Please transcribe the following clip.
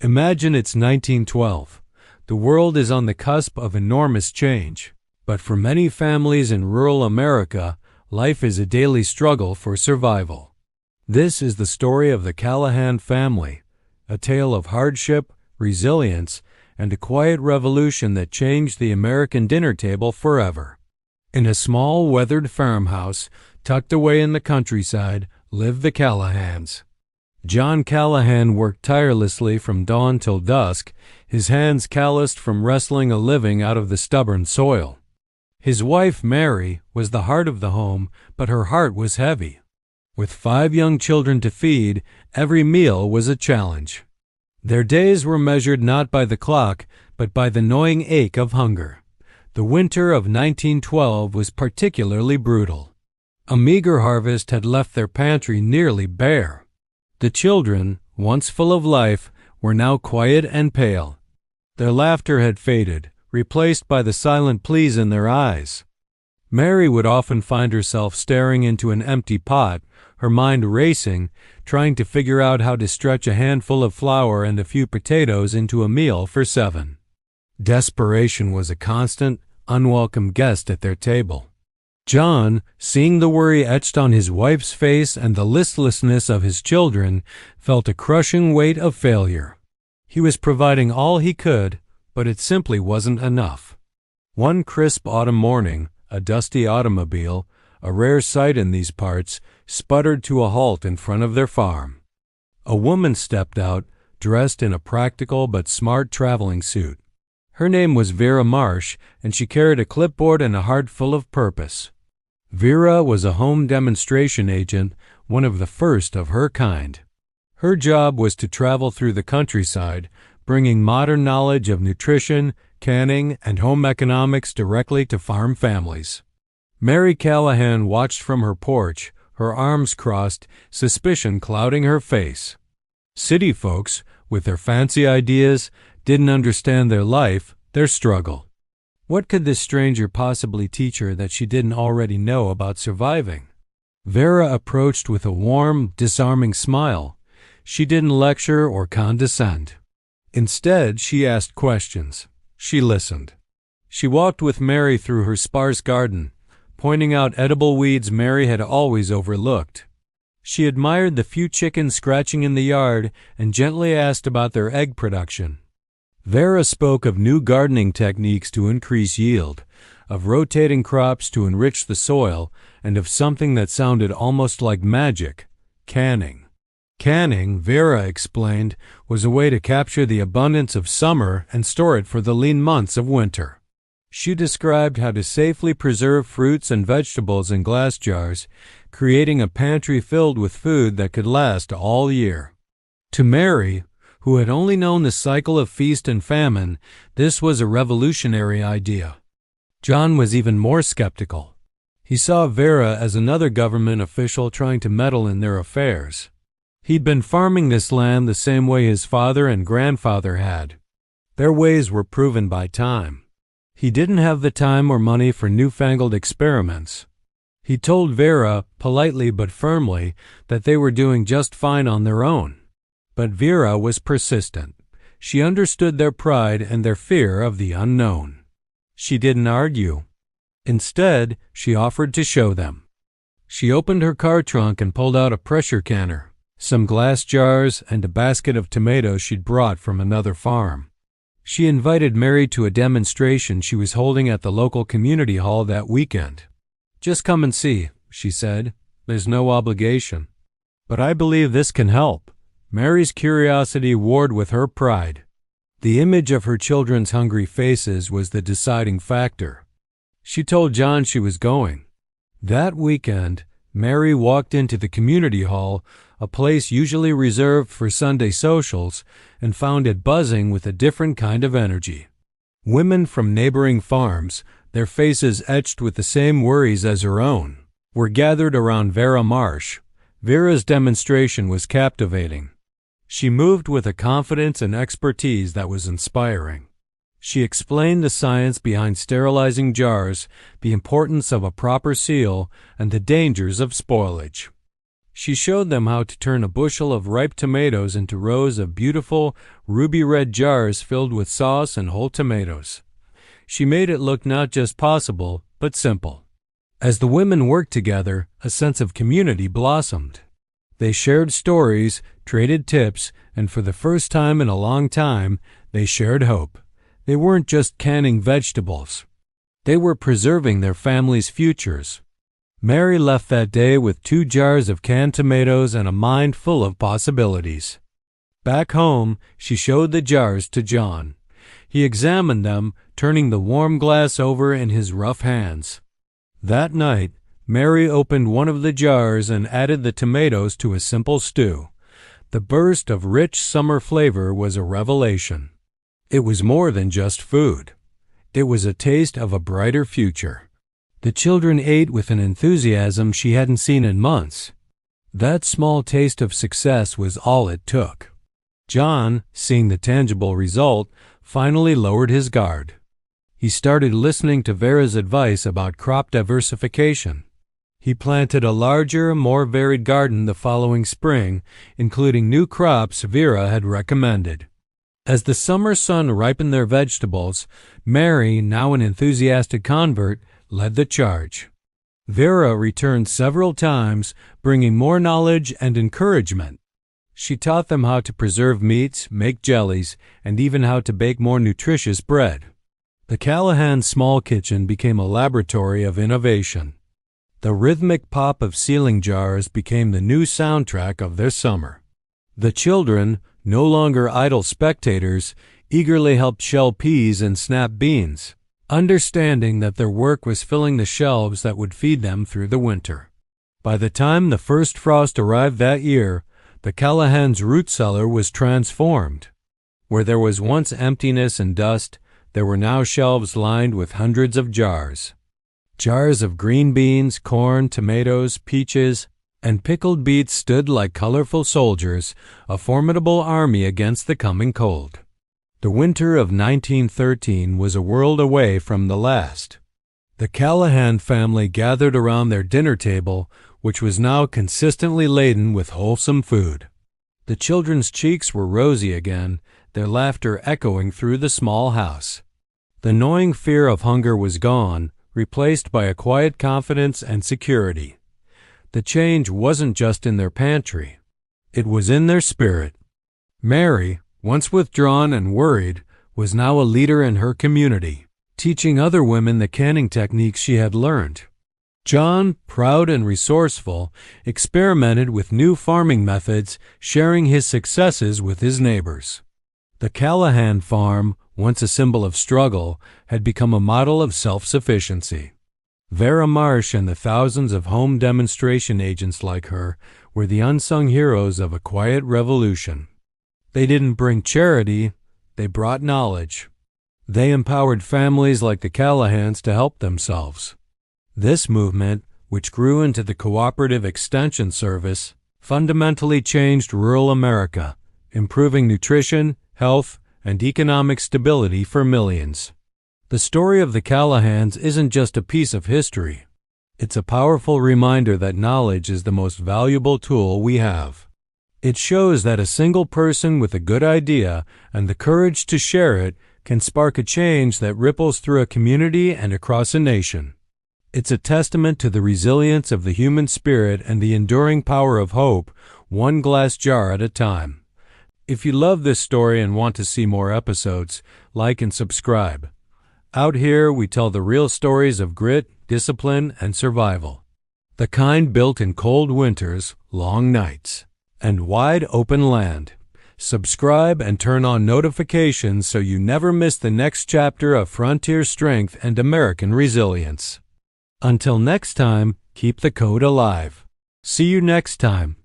Imagine it's 1912. The world is on the cusp of enormous change, but for many families in rural America, life is a daily struggle for survival. This is the story of the Callahan family, a tale of hardship, resilience, and a quiet revolution that changed the American dinner table forever. In a small, weathered farmhouse tucked away in the countryside lived the Callahans. John Callahan worked tirelessly from dawn till dusk, his hands calloused from wrestling a living out of the stubborn soil. His wife, Mary, was the heart of the home, but her heart was heavy. With 5 young children to feed, every meal was a challenge. Their days were measured not by the clock, but by the gnawing ache of hunger. The winter of 1912 was particularly brutal. A meager harvest had left their pantry nearly bare. The children, once full of life, were now quiet and pale. Their laughter had faded, replaced by the silent pleas in their eyes. Mary would often find herself staring into an empty pot, her mind racing, trying to figure out how to stretch a handful of flour and a few potatoes into a meal for 7. Desperation was a constant, unwelcome guest at their table. John, seeing the worry etched on his wife's face and the listlessness of his children, felt a crushing weight of failure. He was providing all he could, but it simply wasn't enough. One crisp autumn morning, a dusty automobile, a rare sight in these parts, sputtered to a halt in front of their farm. A woman stepped out, dressed in a practical but smart traveling suit. Her name was Vera Marsh, and she carried a clipboard and a heart full of purpose. Vera was a home demonstration agent, one of the first of her kind. Her job was to travel through the countryside, bringing modern knowledge of nutrition, canning, and home economics directly to farm families. Mary Callahan watched from her porch, her arms crossed, suspicion clouding her face. City folks, with their fancy ideas, didn't understand their life, their struggle. What could this stranger possibly teach her that she didn't already know about surviving? Vera approached with a warm, disarming smile. She didn't lecture or condescend. Instead, she asked questions. She listened. She walked with Mary through her sparse garden, pointing out edible weeds Mary had always overlooked. She admired the few chickens scratching in the yard and gently asked about their egg production. Vera spoke of new gardening techniques to increase yield, of rotating crops to enrich the soil, and of something that sounded almost like magic, canning. Canning, Vera explained, was a way to capture the abundance of summer and store it for the lean months of winter. She described how to safely preserve fruits and vegetables in glass jars, creating a pantry filled with food that could last all year. To Mary, who had only known the cycle of feast and famine, this was a revolutionary idea. John was even more skeptical. He saw Vera as another government official trying to meddle in their affairs. He'd been farming this land the same way his father and grandfather had. Their ways were proven by time. He didn't have the time or money for newfangled experiments. He told Vera, politely but firmly, that they were doing just fine on their own. But Vera was persistent. She understood their pride and their fear of the unknown. She didn't argue. Instead, she offered to show them. She opened her car trunk and pulled out a pressure canner, some glass jars, and a basket of tomatoes she'd brought from another farm. She invited Mary to a demonstration she was holding at the local community hall that weekend. "Just come and see," she said. "There's no obligation. But I believe this can help." Mary's curiosity warred with her pride. The image of her children's hungry faces was the deciding factor. She told John she was going. That weekend, Mary walked into the community hall, a place usually reserved for Sunday socials, and found it buzzing with a different kind of energy. Women from neighboring farms, their faces etched with the same worries as her own, were gathered around Vera Marsh. Vera's demonstration was captivating. She moved with a confidence and expertise that was inspiring. She explained the science behind sterilizing jars, the importance of a proper seal, and the dangers of spoilage. She showed them how to turn a bushel of ripe tomatoes into rows of beautiful, ruby-red jars filled with sauce and whole tomatoes. She made it look not just possible, but simple. As the women worked together, a sense of community blossomed. They shared stories, traded tips, and for the first time in a long time, they shared hope. They weren't just canning vegetables. They were preserving their families' futures. Mary left that day with 2 jars of canned tomatoes and a mind full of possibilities. Back home, she showed the jars to John. He examined them, turning the warm glass over in his rough hands. That night, Mary opened one of the jars and added the tomatoes to a simple stew. The burst of rich summer flavor was a revelation. It was more than just food. It was a taste of a brighter future. The children ate with an enthusiasm she hadn't seen in months. That small taste of success was all it took. John, seeing the tangible result, finally lowered his guard. He started listening to Vera's advice about crop diversification. He planted a larger, more varied garden the following spring, including new crops Vera had recommended. As the summer sun ripened their vegetables, Mary, now an enthusiastic convert, led the charge. Vera returned several times, bringing more knowledge and encouragement. She taught them how to preserve meats, make jellies, and even how to bake more nutritious bread. The Callahan small kitchen became a laboratory of innovation. The rhythmic pop of sealing jars became the new soundtrack of their summer. The children, no longer idle spectators, eagerly helped shell peas and snap beans, understanding that their work was filling the shelves that would feed them through the winter. By the time the first frost arrived that year, the Callahan's root cellar was transformed. Where there was once emptiness and dust, there were now shelves lined with hundreds of jars. Jars of green beans, corn, tomatoes, peaches, and pickled beets stood like colorful soldiers, a formidable army against the coming cold. The winter of 1913 was a world away from the last. The Callahan family gathered around their dinner table, which was now consistently laden with wholesome food. The children's cheeks were rosy again, their laughter echoing through the small house. The gnawing fear of hunger was gone, replaced by a quiet confidence and security. The change wasn't just in their pantry. It was in their spirit. Mary, once withdrawn and worried, was now a leader in her community, teaching other women the canning techniques she had learned. John, proud and resourceful, experimented with new farming methods, sharing his successes with his neighbors. The Callahan farm, once a symbol of struggle, had become a model of self-sufficiency. Vera Marsh and the thousands of home demonstration agents like her were the unsung heroes of a quiet revolution. They didn't bring charity, they brought knowledge. They empowered families like the Callahans to help themselves. This movement, which grew into the Cooperative Extension Service, fundamentally changed rural America, improving nutrition, health, and economic stability for millions. The story of the Callahans isn't just a piece of history. It's a powerful reminder that knowledge is the most valuable tool we have. It shows that a single person with a good idea and the courage to share it can spark a change that ripples through a community and across a nation. It's a testament to the resilience of the human spirit and the enduring power of hope, one glass jar at a time. If you love this story and want to see more episodes, like and subscribe. Out here, we tell the real stories of grit, discipline, and survival. The kind built in cold winters, long nights, and wide open land. Subscribe and turn on notifications so you never miss the next chapter of frontier strength and American resilience. Until next time, keep the code alive. See you next time.